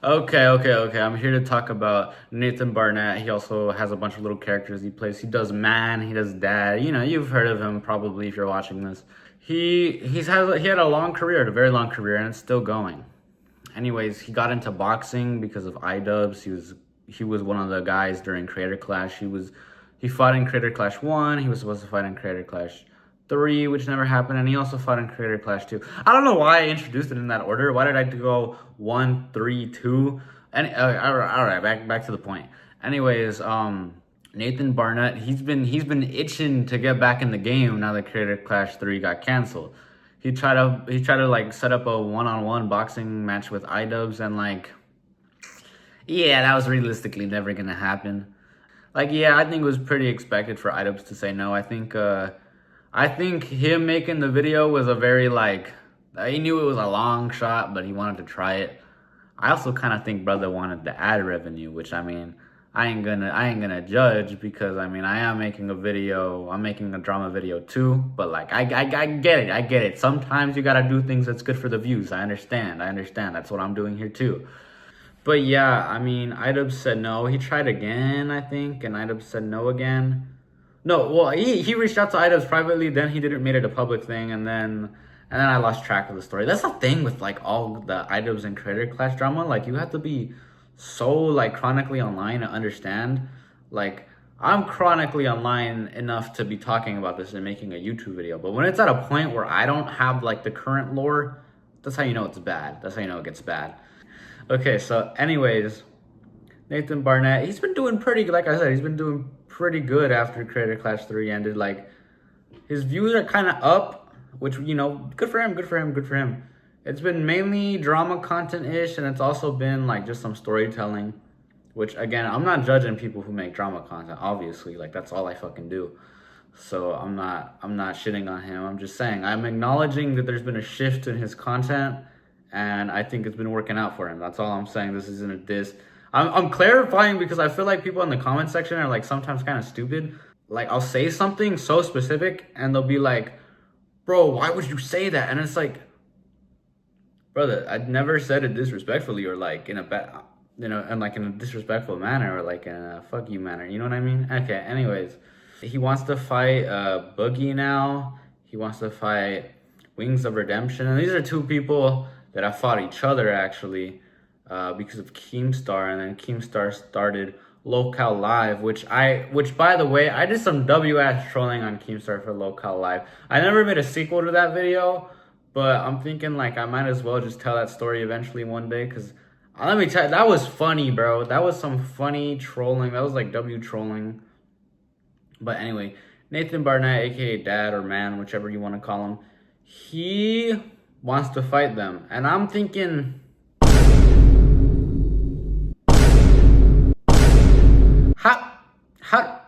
Okay. I'm here to talk about Nathen Barnatt. He also has a bunch of little characters he plays. He does man, he does dad. You know, you've heard of him probably if you're watching this. He had a long career, a very long career, and it's still going. Anyways, he got into boxing because of Idubbbz. He was one of the guys during Creator Clash. He fought in Creator Clash 1. He was supposed to fight in Creator Clash 3, which never happened, and he also fought in Creator Clash 2. I don't know why I introduced it in that order. Why did I go 1, 3, 2? And all right, back to the point. Anyways, Nathen Barnatt, he's been itching to get back in the game now that Creator Clash 3 got canceled. He tried to like set up a one-on-one boxing match with Idubbbz, and like, yeah, that was realistically never gonna happen. Like, yeah, I think it was pretty expected for Idubbbz to say no. I think him making the video was a very like, he knew it was a long shot, but he wanted to try it. I also kind of think brother wanted the ad revenue, which I mean, I ain't gonna judge, because I mean, I am making a video. I'm making a drama video too, but like, I get it. Sometimes you gotta do things that's good for the views. I understand. That's what I'm doing here too. But yeah, I mean, Idubbbz said no. He tried again, I think, and Idubbbz said no again. No, well, he reached out to Idubbbz privately, then he didn't make it a public thing, and then I lost track of the story. That's the thing with like all the Idubbbz and Creator Clash drama. Like, you have to be so like chronically online to understand. Like, I'm chronically online enough to be talking about this and making a YouTube video, but when it's at a point where I don't have like the current lore, that's how you know it's bad. That's how you know it gets bad. Okay, so anyways, Nathen Barnatt, he's been doing pretty, like I said, he's been doing pretty good after Creator Clash 3 ended. Like, his views are kind of up, which, you know, good for him. It's been mainly drama content-ish, and it's also been like just some storytelling, which again, I'm not judging people who make drama content, obviously. Like, that's all I fucking do. So I'm not shitting on him. I'm just saying, I'm acknowledging that there's been a shift in his content, and I think it's been working out for him. That's all I'm saying. This isn't a diss. I'm clarifying because I feel like people in the comment section are like sometimes kind of stupid. Like, I'll say something so specific and they'll be like, bro, why would you say that? And it's like, brother, I never said it disrespectfully or like in a bad, you know, and like in a disrespectful manner or like in a fuck you manner. You know what I mean? Okay, anyways. He wants to fight Boogie now. He wants to fight Wings of Redemption. And these are two people that have fought each other actually. Because of Keemstar, and then Keemstar started Local Live, which by the way, I did some W-ass trolling on Keemstar for Local Live. I never made a sequel to that video, but I'm thinking like I might as well just tell that story eventually one day, because let me tell you, that was funny, bro. That was some funny trolling. That was like W trolling. But anyway, Nathen Barnatt, aka Dad or Man, whichever you want to call him, he wants to fight them, and I'm thinking,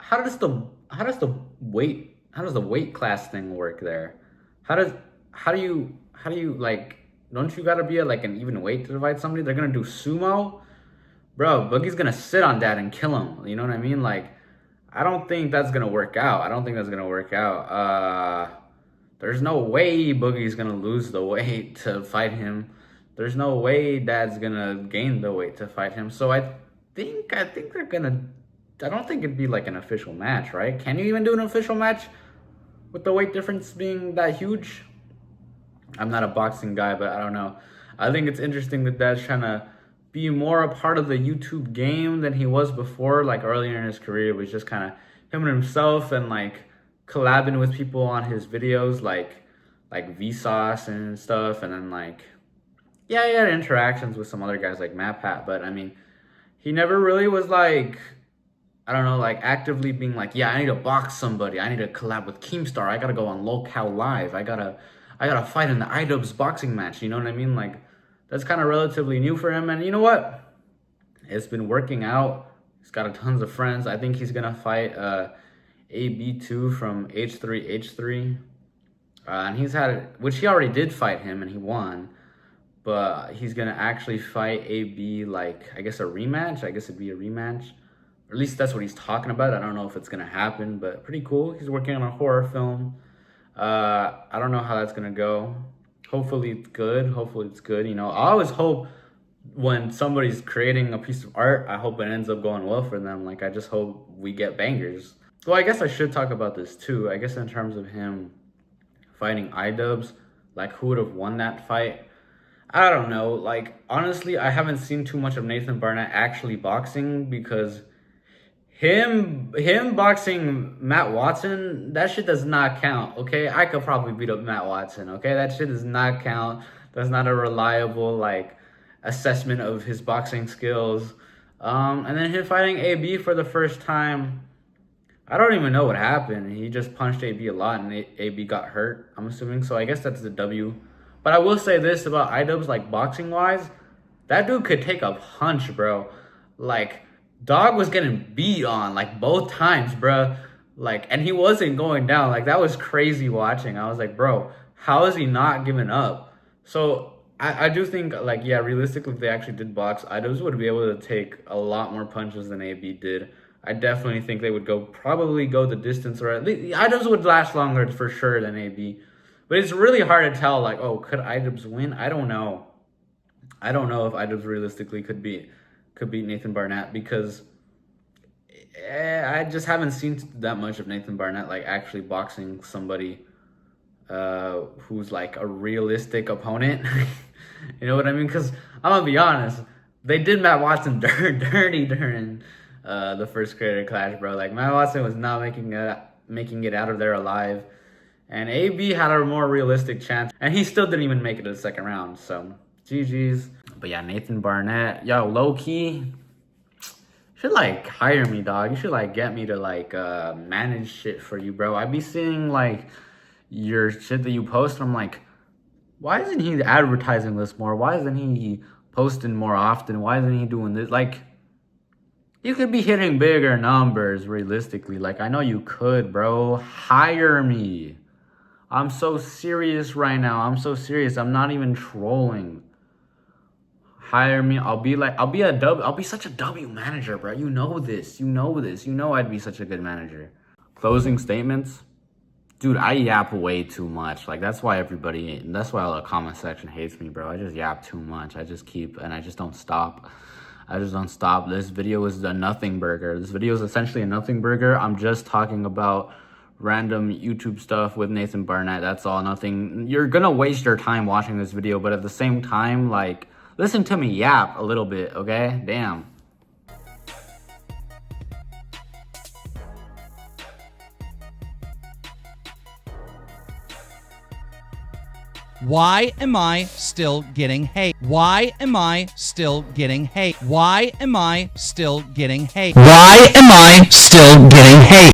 how does the weight class thing work there? How do you like, don't you gotta be at like an even weight to fight somebody? They're gonna do sumo? Bro, Boogie's gonna sit on that and kill him. You know what I mean? Like, I don't think that's gonna work out. There's no way Boogie's gonna lose the weight to fight him. There's no way Dad's gonna gain the weight to fight him. So I think they're gonna, I don't think it'd be like an official match, right? Can you even do an official match with the weight difference being that huge? I'm not a boxing guy, but I don't know. I think it's interesting that Dad's trying to be more a part of the YouTube game than he was before. Like, earlier in his career, it was just kind of him and himself and like collabing with people on his videos, like Vsauce and stuff. And then like, yeah, he had interactions with some other guys like MatPat, but I mean, he never really was like, I don't know, like actively being like, yeah, I need to box somebody. I need to collab with Keemstar. I gotta go on Local Live. I gotta fight in the Idubbbz boxing match. You know what I mean? Like, that's kind of relatively new for him. And you know what? It's been working out. He's got tons of friends. I think he's gonna fight AB2 from H3H3. And he's had, which he already did fight him and he won. But he's gonna actually fight AB, like, I guess a rematch. I guess it'd be a rematch. Or at least that's what he's talking about. I don't know if it's gonna happen, but pretty cool. He's working on a horror film. I don't know how that's gonna go. Hopefully it's good. You know, I always hope when somebody's creating a piece of art, I hope it ends up going well for them. Like, I just hope we get bangers. Well, I guess I should talk about this too. I guess in terms of him fighting Idubbbz, like, who would have won that fight? I don't know. Like, honestly, I haven't seen too much of Nathen Barnatt actually boxing, because him boxing Matt Watson, that shit does not count, okay? I could probably beat up Matt Watson, okay? That shit does not count. That's not a reliable, like, assessment of his boxing skills. And then him fighting AB for the first time, I don't even know what happened. He just punched AB a lot, and AB got hurt, I'm assuming. So I guess that's the W. But I will say this about Idubbbz, like, boxing-wise, that dude could take a punch, bro. Like, dog was getting beat on, like, both times, bro. Like, and he wasn't going down. Like, that was crazy watching. I was like, bro, how is he not giving up? So I do think, like, yeah, realistically, if they actually did box, Idubbbz would be able to take a lot more punches than AB did. I definitely think they would probably go the distance, or at least Idubbbz would last longer for sure than AB. But it's really hard to tell, like, oh, could Idubbbz win? I don't know. I don't know if Idubbbz realistically could beat Nathen Barnatt, because I just haven't seen that much of Nathen Barnatt, like, actually boxing somebody who's, like, a realistic opponent. You know what I mean? Because I'm gonna be honest, they did Matt Watson dirty during the first Creator Clash, bro. Like, Matt Watson was not making it out of there alive. And AB had a more realistic chance, and he still didn't even make it to the second round. So, GG's. But yeah, Nathen Barnatt, yo, low-key, you should, like, hire me, dog. You should, like, get me to, like, manage shit for you, bro. I be seeing, like, your shit that you post, and I'm like, why isn't he advertising this more? Why isn't he posting more often? Why isn't he doing this? Like, you could be hitting bigger numbers, realistically. Like, I know you could, bro. Hire me. I'm so serious right now. I'm so serious. I'm not even trolling. Hire me. I'll be such a W manager, bro. You know this. You know this. You know I'd be such a good manager. Closing statements. Dude, I yap way too much. Like, that's why all the comment section hates me, bro. I just yap too much. I just don't stop. This video is a nothing burger. This video is essentially a nothing burger. I'm just talking about random YouTube stuff with Nathen Barnatt. That's all. Nothing. You're gonna waste your time watching this video, but at the same time, like, listen to me yap a little bit, okay? Damn. Why am I still getting hate? Why am I still getting hate? Why am I still getting hate? Why am I still getting hate?